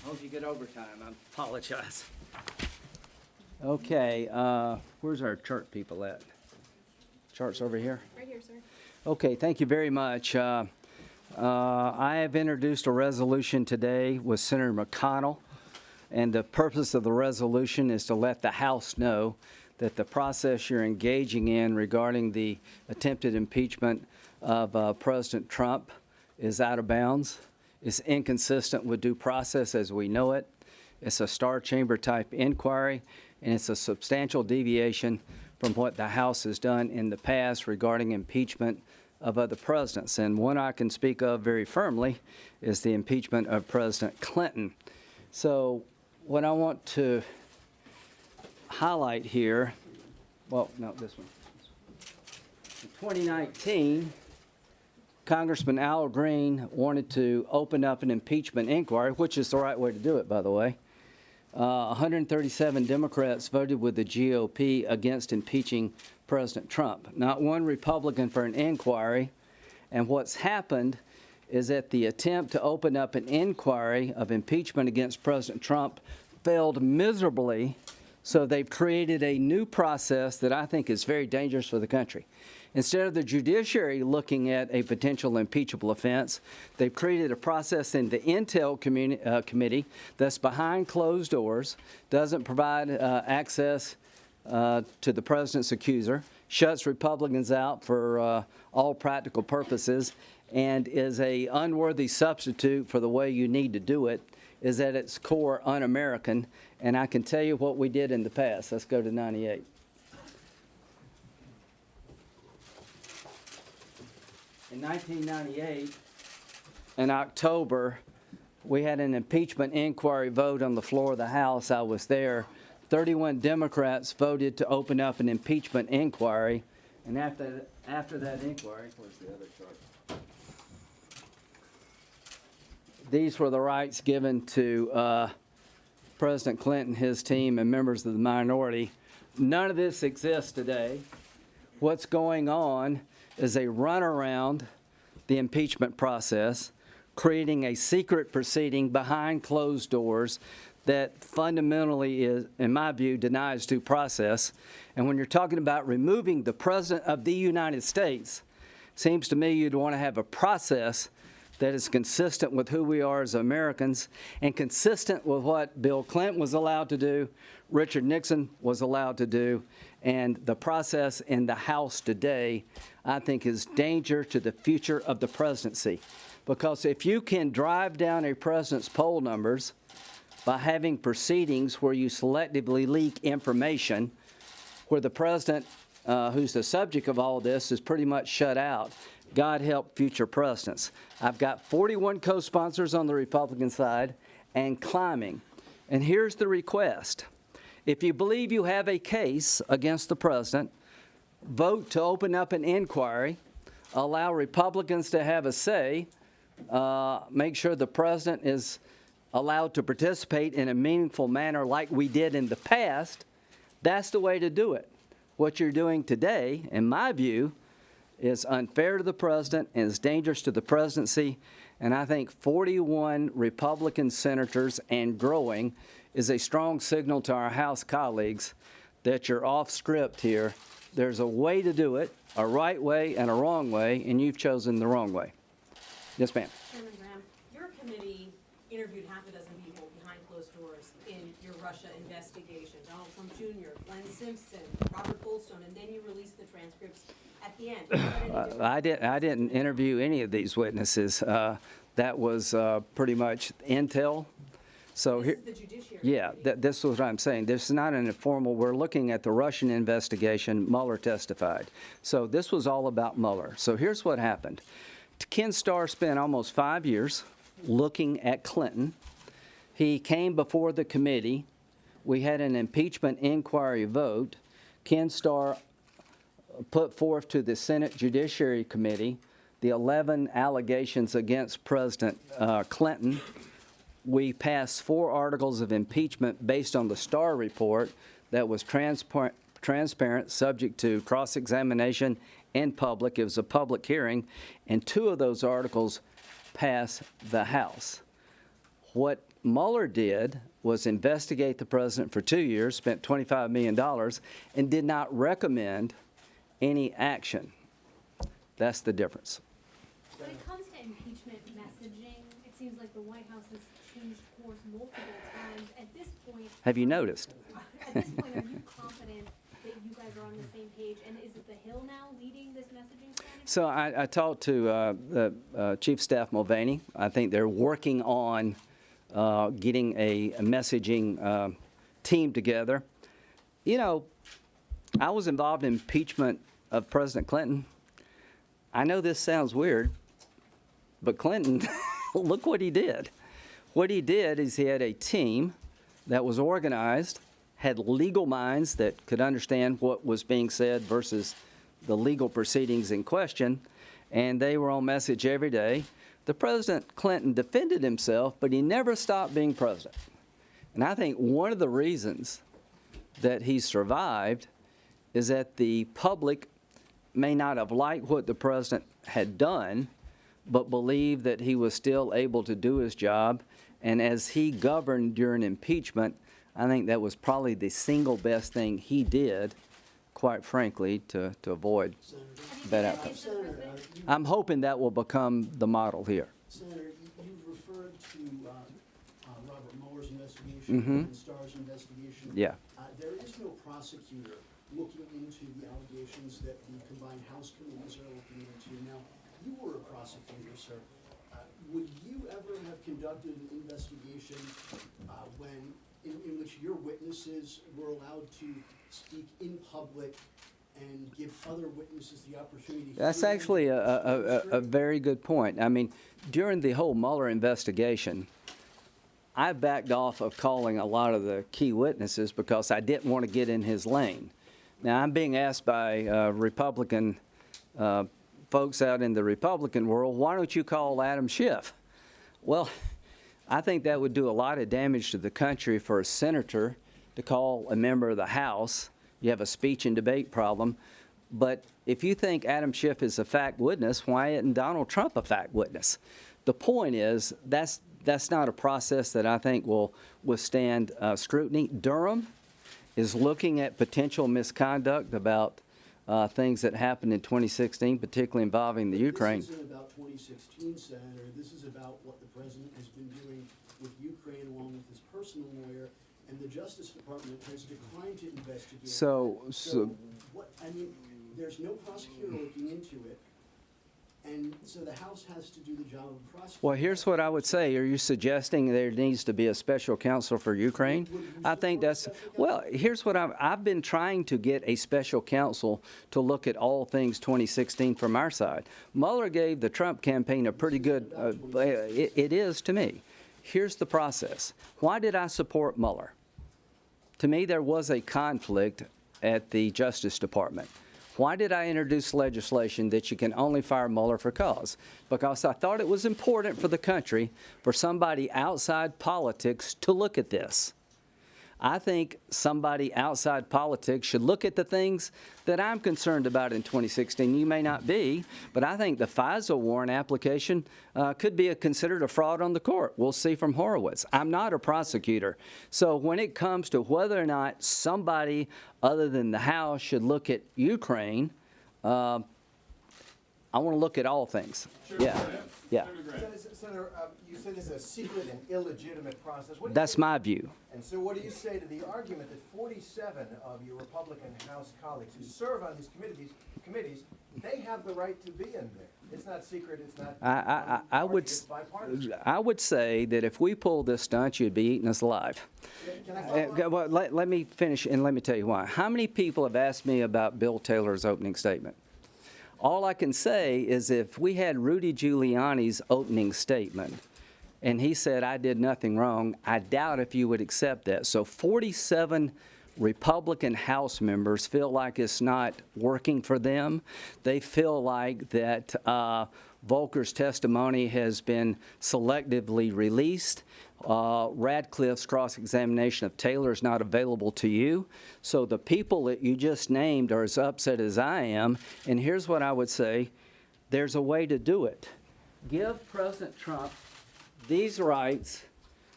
Hope you get overtime. I apologize. Okay, where's our chart people at? Chart's over here? Right here, sir. Okay, thank you very much. I have introduced a resolution today with Senator McConnell, and the purpose of the resolution is to let the House know that the process you're engaging in regarding the attempted impeachment of President Trump is out of bounds. It's inconsistent with due process as we know it. It's a star chamber type inquiry, and it's a substantial deviation from what the House has done in the past regarding impeachment of other presidents. And one I can speak of very firmly is the impeachment of President Clinton. So what I want to highlight here, well, no, this one. In 2019, Congressman Al Green wanted to open up an impeachment inquiry, which is the right way to do it, by the way. 137 Democrats voted with the GOP against impeaching President Trump. Not one Republican for an inquiry. And what's happened is that the attempt to open up an inquiry of impeachment against President Trump failed miserably. So they've created a new process that I think is very dangerous for the country. Instead of the judiciary looking at a potential impeachable offense, they've created a process in the Intel Committee that's behind closed doors, doesn't provide access to the president's accuser, shuts Republicans out for all practical purposes, and is a unworthy substitute for the way you need to do it, is at its core un-American. And I can tell you what we did in the past. Let's go to 98. In 1998, in October, we had an impeachment inquiry vote on the floor of the House. I was there. 31 Democrats voted to open up an impeachment inquiry. And after that inquiry, where's the other chart? These were the rights given to President Clinton, his team, and members of the minority. None of this exists today. What's going on is a runaround the impeachment process, creating a secret proceeding behind closed doors that fundamentally is, in my view, denies due process. And when you're talking about removing the President of the United States, it seems to me you'd want to have a process that is consistent with who we are as Americans and consistent with what Bill Clinton was allowed to do, Richard Nixon was allowed to do, and the process in the House today, I think, is danger to the future of the presidency. Because if you can drive down a president's poll numbers by having proceedings where you selectively leak information, where the president, who's the subject of all this, is pretty much shut out, God help future presidents. I've got 41 co-sponsors on the Republican side and climbing. And here's the request. If you believe you have a case against the president, vote to open up an inquiry, allow Republicans to have a say, make sure the president is allowed to participate in a meaningful manner like we did in the past. That's the way to do it. What you're doing today, in my view, is unfair to the president and is dangerous to the presidency. And I think 41 Republican senators and growing is a strong signal to our House colleagues that you're off script here. There's a way to do it, a right way and a wrong way, and you've chosen the wrong way. Yes, ma'am. Chairman Graham, your committee interviewed half a dozen people behind closed doors in your Russia investigation. Donald Trump Jr., Glenn Simpson, Robert Goldstone, and then you released the transcripts at the end. I didn't interview any of these witnesses. That was pretty much intel. So this is the judiciary. Yeah, this is what I'm saying. This is not an informal. We're looking at the Russian investigation. Mueller testified. So this was all about Mueller. So here's what happened. Ken Starr spent almost 5 years looking at Clinton. He came before the committee. We had an impeachment inquiry vote. Ken Starr put forth to the Senate Judiciary Committee the 11 allegations against President Clinton. We passed 4 articles of impeachment based on the Starr report that was transparent, subject to cross-examination in public. It was a public hearing, and 2 of those articles passed the House. What Mueller did was investigate the president for 2 years, spent $25 million, and did not recommend any action. That's the difference. When it comes to impeachment messaging, it seems like the White House has changed course multiple times. At this point, Have you noticed? At this point, are you confident that you guys are on the same page? And is it the Hill now leading this messaging strategy? So I talked to Chief Staff Mulvaney. I think they're working on getting a messaging team together. You know, I was involved in impeachment of President Clinton. I know this sounds weird, but Clinton, look what he did. What he did is he had a team that was organized, had legal minds that could understand what was being said versus the legal proceedings in question, and they were on message every day. The President Clinton defended himself, but he never stopped being president. And I think one of the reasons that he survived is that the public may not have liked what the president had done, but believed that he was still able to do his job. And as he governed during impeachment, I think that was probably the single best thing he did, quite frankly, to avoid bad outcomes. I'm hoping that will become the model here. Senator, you've referred to Robert Mueller's investigation and Starr's investigation. Yeah. There is no prosecutor looking into the allegations that the combined House committees are looking into. Now, you were a prosecutor, sir. Would you ever have conducted an investigation in which your witnesses were allowed to speak in public and give other witnesses the opportunity? That's actually a very good point. I mean, during the whole Mueller investigation, I backed off of calling a lot of the key witnesses because I didn't want to get in his lane. Now, I'm being asked by Republican folks out in the Republican world, why don't you call Adam Schiff? Well, I think that would do a lot of damage to the country for a senator to call a member of the House. You have a speech and debate problem. But if you think Adam Schiff is a fact witness, why isn't Donald Trump a fact witness? The point is, that's not a process that I think will withstand scrutiny. Durham is looking at potential misconduct about things that happened in 2016, particularly involving the Ukraine. This isn't about 2016, Senator. This is about what the president has been doing with Ukraine along with his personal lawyer, and the Justice Department has declined to investigate. So what, I mean, there's no prosecutor looking into it, and so the House has to do the job of prosecutor. well, here's what I would say. Are you suggesting there needs to be a special counsel for Ukraine? I think that's, well, here's what I've been trying to get a special counsel to look at all things 2016 from our side. Mueller gave the Trump campaign a pretty good, it is to me. Here's the process. Why did I support Mueller? To me, there was a conflict at the Justice Department. Why did I introduce legislation that you can only fire Mueller for cause? Because I thought it was important for the country for somebody outside politics to look at this. I think somebody outside politics should look at the things that I'm concerned about in 2016. You may not be, but I think the FISA warrant application could be considered a fraud on the court. We'll see from Horowitz. I'm not a prosecutor. So when it comes to whether or not somebody other than the House should look at Ukraine, I want to look at all things. Sure. Yeah. Yeah. Senator, you say this is a secret and illegitimate process. What do you That's say- my view. And so what do you say to the argument that 47 of your Republican House colleagues who serve on these committees, they have the right to be in there? It's not secret, it's not it's bipartisan. I would say that if we pull this stunt, you'd be eating us alive. Can I follow up? Well, let me finish and let me tell you why. How many people have asked me about Bill Taylor's opening statement? All I can say is if we had Rudy Giuliani's opening statement and he said I did nothing wrong, I doubt if you would accept that. So 47 Republican House members feel like it's not working for them. They feel like that Volker's testimony has been selectively released. Radcliffe's cross-examination of Taylor is not available to you. So the people that you just named are as upset as I am. And here's what I would say. There's a way to do it. Give President Trump these rights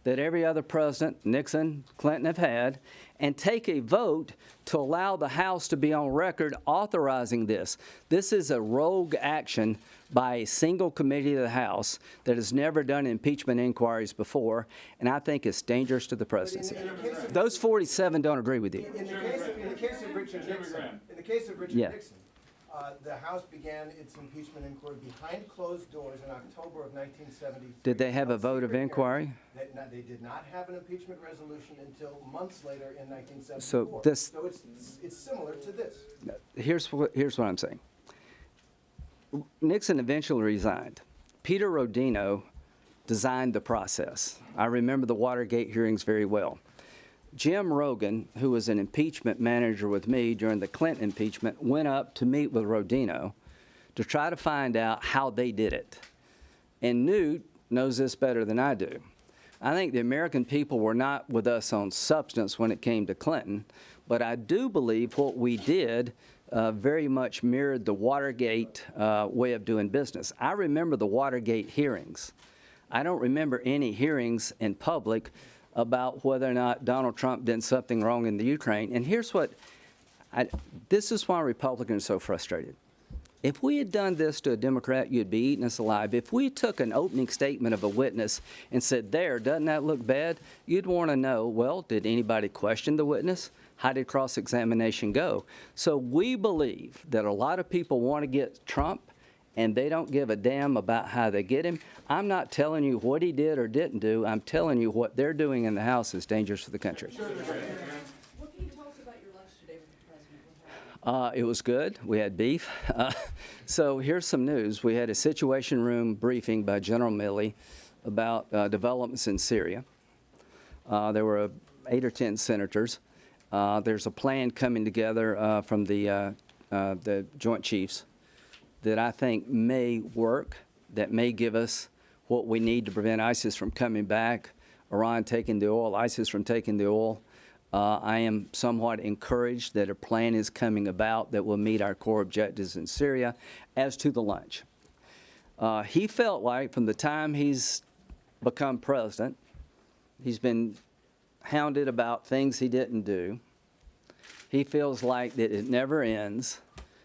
that every other president, Nixon, Clinton, have had, and take a vote to allow the House to be on record authorizing this. This is a rogue action by a single committee of the House that has never done impeachment inquiries before, and I think it's dangerous to the presidency. Those 47 don't agree with you. In the case of Richard Nixon, Yeah. the House began its impeachment inquiry behind closed doors in October of 1973. Did they have a vote of inquiry? They did not have an impeachment resolution until months later in 1974. So it's similar to this. Here's what I'm saying. Nixon eventually resigned. Peter Rodino designed the process. I remember the Watergate hearings very well. Jim Rogan, who was an impeachment manager with me during the Clinton impeachment, went up to meet with Rodino to try to find out how they did it. And Newt knows this better than I do. I think the American people were not with us on substance when it came to Clinton, but I do believe what we did very much mirrored the Watergate way of doing business. I remember the Watergate hearings. I don't remember any hearings in public about whether or not Donald Trump did something wrong in the Ukraine. And here's what, this is why Republicans are so frustrated. If we had done this to a Democrat, you'd be eating us alive. If we took an opening statement of a witness and said, there, doesn't that look bad? You'd want to know, well, did anybody question the witness? How did cross-examination go? So we believe that a lot of people want to get Trump, and they don't give a damn about how they get him. I'm not telling you what he did or didn't do. I'm telling you what they're doing in the House is dangerous for the country. What can you tell us about your lunch today with the president? It was good. We had beef. So here's some news. We had a Situation Room briefing by General Milley about developments in Syria. There were 8 or 10 senators. There's a plan coming together from the Joint Chiefs that I think may work, that may give us what we need to prevent ISIS from coming back, Iran taking the oil, ISIS from taking the oil. I am somewhat encouraged that a plan is coming about that will meet our core objectives in Syria. As to the lunch, he felt like from the time he's become president, he's been hounded about things he didn't do. He feels like that it never ends,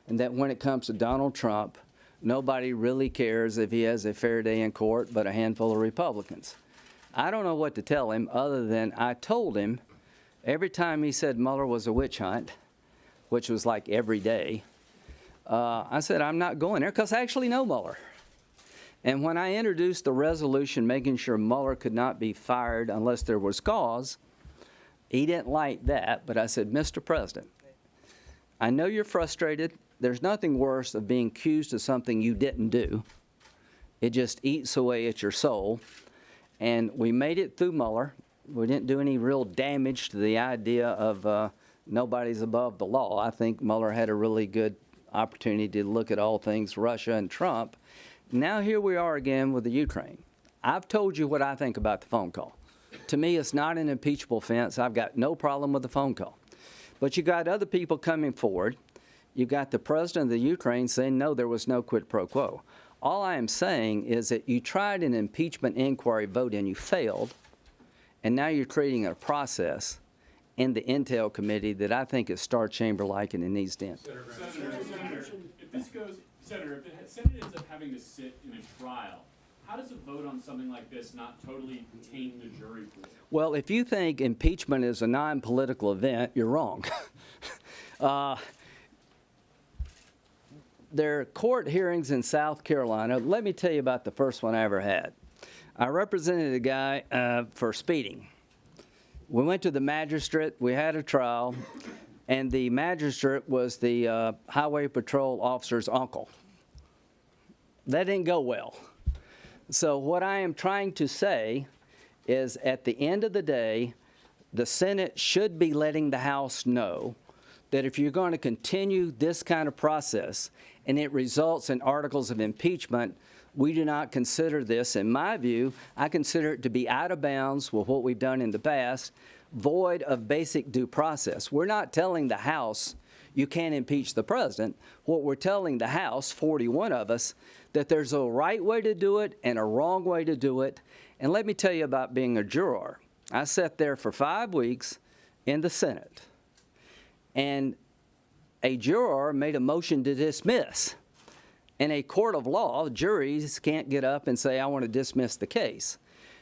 and that when it comes to Donald Trump, nobody really cares if he has a fair day in court but a handful of Republicans. I don't know what to tell him other than I told him every time he said Mueller was a witch hunt, which was like every day, I said I'm not going there because I actually know Mueller. And when I introduced the resolution making sure Mueller could not be fired unless there was cause, he didn't like that, but I said, Mr. President, I know you're frustrated. There's nothing worse than being accused of something you didn't do. It just eats away at your soul. And we made it through Mueller. We didn't do any real damage to the idea of nobody's above the law. I think Mueller had a really good opportunity to look at all things Russia and Trump. Now here we are again with the Ukraine. I've told you what I think about the phone call. To me, it's not an impeachable offense. I've got no problem with the phone call. But you got other people coming forward. You got the president of the Ukraine saying, no, there was no quid pro quo. All I am saying is that you tried an impeachment inquiry vote and you failed, and now you're creating a process in the Intel Committee that I think is Star Chamber-like and it needs to end. Senator, if this goes, Senator, if the Senate ends up having to sit in a trial, how does a vote on something like this not totally taint the jury pool? Well, if you think impeachment is a non-political event, you're wrong. There are court hearings in South Carolina. Let me tell you about the first one I ever had. I represented a guy for speeding. We went to the magistrate. We had a trial, and the magistrate was the highway patrol officer's uncle. That didn't go well. So what I am trying to say is at the end of the day, the Senate should be letting the House know that if you're going to continue this kind of process and it results in articles of impeachment, we do not consider this, in my view, I consider it to be out of bounds with what we've done in the past, void of basic due process. We're not telling the House you can't impeach the president. What we're telling the House, 41 of us, that there's a right way to do it and a wrong way to do it. And let me tell you about being a juror. I sat there for 5 weeks in the Senate, and a juror made a motion to dismiss. In a court of law, juries can't get up and say, I want to dismiss the case.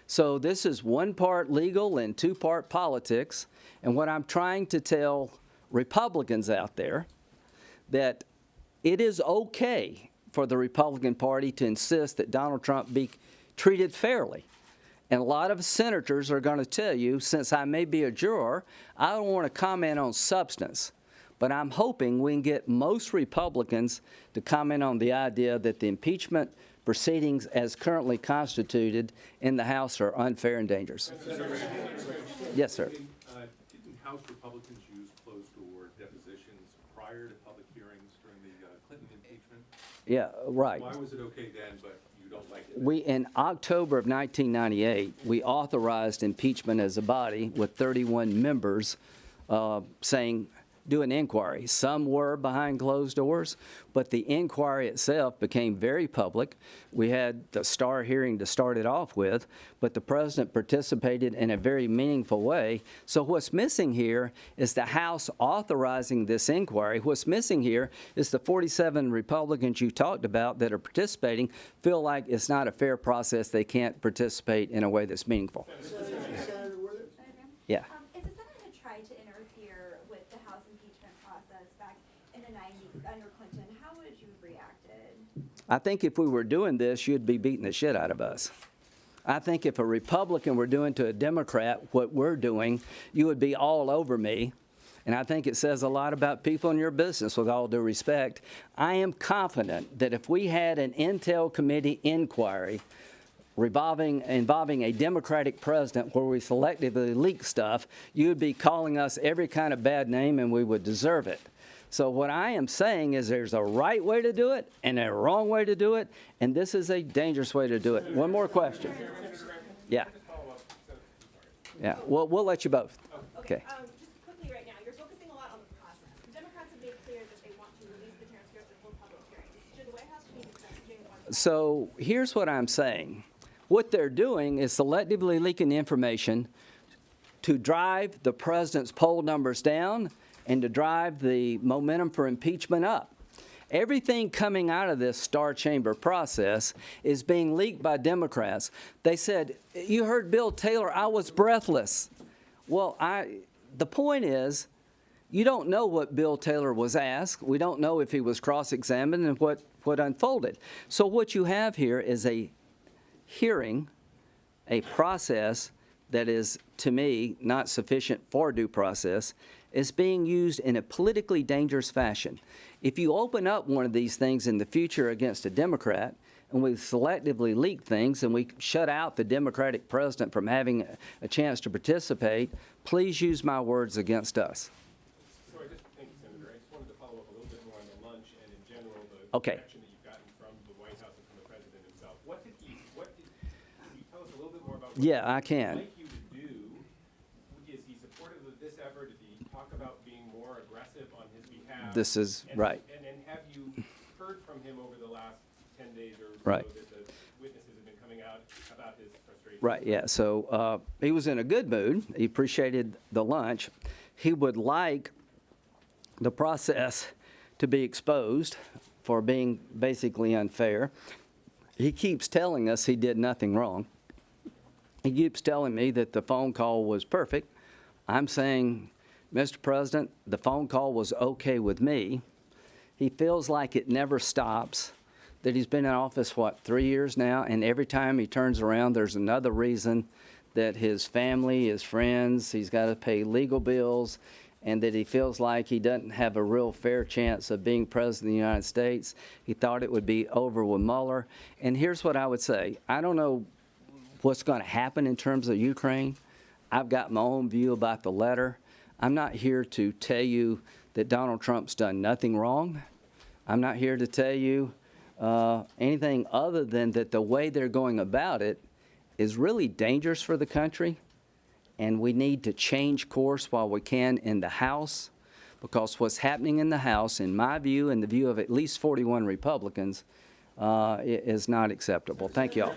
So this is 1 part legal and 2 part politics. And what I'm trying to tell Republicans out there, that it is okay for the Republican Party to insist that Donald Trump be treated fairly. And a lot of senators are going to tell you, since I may be a juror, I don't want to comment on substance. But I'm hoping we can get most Republicans to comment on the idea that the impeachment proceedings as currently constituted in the House are unfair and dangerous. Yes, sir. Didn't House Republicans use closed-door depositions prior to public hearings during the Clinton impeachment? Yeah, right. Why was it okay then, but you don't like it now? We, in October of 1998, we authorized impeachment as a body with 31 members saying, do an inquiry. Some were behind closed doors, but the inquiry itself became very public. We had the star hearing to start it off with, but the president participated in a very meaningful way. So what's missing here is the House authorizing this inquiry. What's missing here is the 47 Republicans you talked about that are participating feel like it's not a fair process. They can't participate in a way that's meaningful. Yeah. If the Senate had tried to interfere with the House impeachment process back in the 90s under Clinton, how would you have reacted? I think if we were doing this, you'd be beating the shit out of us. I think if a Republican were doing to a Democrat what we're doing, you would be all over me. And I think it says a lot about people in your business, with all due respect. I am confident that if we had an Intel Committee inquiry involving a Democratic president where we selectively leak stuff, you would be calling us every kind of bad name and we would deserve it. So what I am saying is there's a right way to do it and a wrong way to do it, and this is a dangerous way to do it. One more question. Yeah. Yeah, well, we'll let you both. Okay. Just quickly right now, you're focusing a lot on the process. The Democrats have made clear that they want to release the transcript and hold public hearings. Should the White House change its messaging on So here's what I'm saying. What they're doing is selectively leaking information to drive the president's poll numbers down and to drive the momentum for impeachment up. Everything coming out of this Star Chamber process is being leaked by Democrats. They said, you heard Bill Taylor, I was breathless. Well, the point is, you don't know what Bill Taylor was asked. We don't know if he was cross-examined and what unfolded. So what you have here is a hearing, a process that is, to me, not sufficient for due process, is being used in a politically dangerous fashion. If you open up one of these things in the future against a Democrat, and we selectively leak things and we shut out the Democratic president from having a chance to participate, please use my words against us. Thank you, Senator. I just wanted to follow up a little bit more on the lunch and in general the Okay. reaction that you've gotten from the White House and from the president himself. Can you tell us a little bit more about what Yeah, I he'd can. like you to do? Is he supportive of this effort? Did he talk about being more aggressive on his behalf? This is right. And have you heard from him over the last 10 days or Right. so that the witnesses have been coming out about his frustration? Right, yeah. So he was in a good mood. He appreciated the lunch. He would like the process to be exposed for being basically unfair. He keeps telling us he did nothing wrong. He keeps telling me that the phone call was perfect. I'm saying, Mr. President, the phone call was okay with me. He feels like it never stops, that he's been in office, 3 years now, and every time he turns around, there's another reason that his family, his friends, he's got to pay legal bills, and that he feels like he doesn't have a real fair chance of being president of the United States. He thought it would be over with Mueller. And here's what I would say. I don't know what's going to happen in terms of Ukraine. I've got my own view about the letter. I'm not here to tell you that Donald Trump's done nothing wrong. I'm not here to tell you anything other than that the way they're going about it is really dangerous for the country, and we need to change course while we can in the House, because what's happening in the House, in my view and the view of at least 41 Republicans, is not acceptable. Thank you all.